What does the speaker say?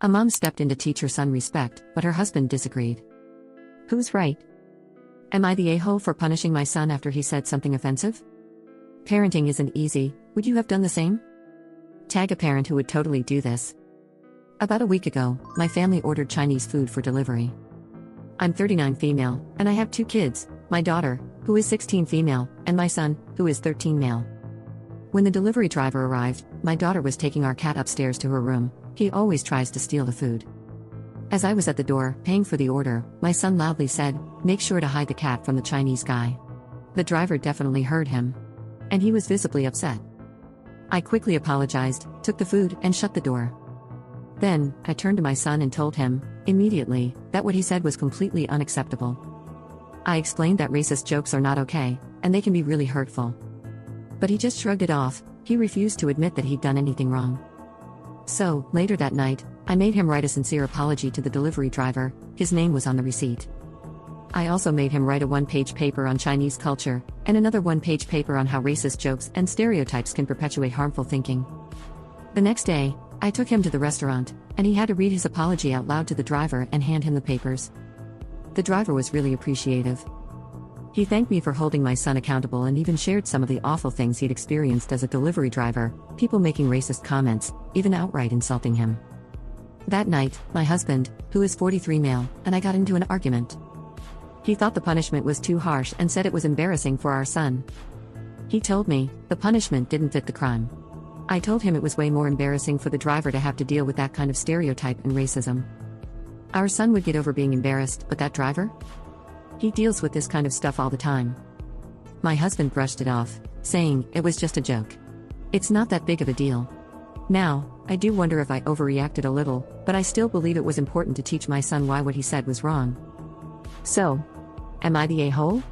A mom stepped in to teach her son respect, but her husband disagreed. Who's right? Am I the a-hole for punishing my son after he said something offensive? Parenting isn't easy. Would you have done the same? Tag a parent who would totally do this. About a week ago, my family ordered Chinese food for delivery. I'm 39 female, and I have 2 kids, my daughter, who is 16 female, and my son, who is 13 male. When the delivery driver arrived, my daughter was taking our cat upstairs to her room. He always tries to steal the food. As I was at the door, paying for the order, my son loudly said, "Make sure to hide the cat from the Chinese guy." The driver definitely heard him. And he was visibly upset. I quickly apologized, took the food, and shut the door. Then, I turned to my son and told him, immediately, that what he said was completely unacceptable. I explained that racist jokes are not okay, and they can be really hurtful. But he just shrugged it off. He refused to admit that he'd done anything wrong. So, later that night, I made him write a sincere apology to the delivery driver. His name was on the receipt. I also made him write a 1-page paper on Chinese culture, and another 1-page paper on how racist jokes and stereotypes can perpetuate harmful thinking. The next day, I took him to the restaurant, and he had to read his apology out loud to the driver and hand him the papers. The driver was really appreciative. He thanked me for holding my son accountable and even shared some of the awful things he'd experienced as a delivery driver, people making racist comments, even outright insulting him. That night, my husband, who is 43 male, and I got into an argument. He thought the punishment was too harsh and said it was embarrassing for our son. He told me, the punishment didn't fit the crime. I told him it was way more embarrassing for the driver to have to deal with that kind of stereotype and racism. Our son would get over being embarrassed, but that driver? He deals with this kind of stuff all the time. My husband brushed it off, saying, it was just a joke. It's not that big of a deal. Now, I do wonder if I overreacted a little, but I still believe it was important to teach my son why what he said was wrong. So, am I the a-hole?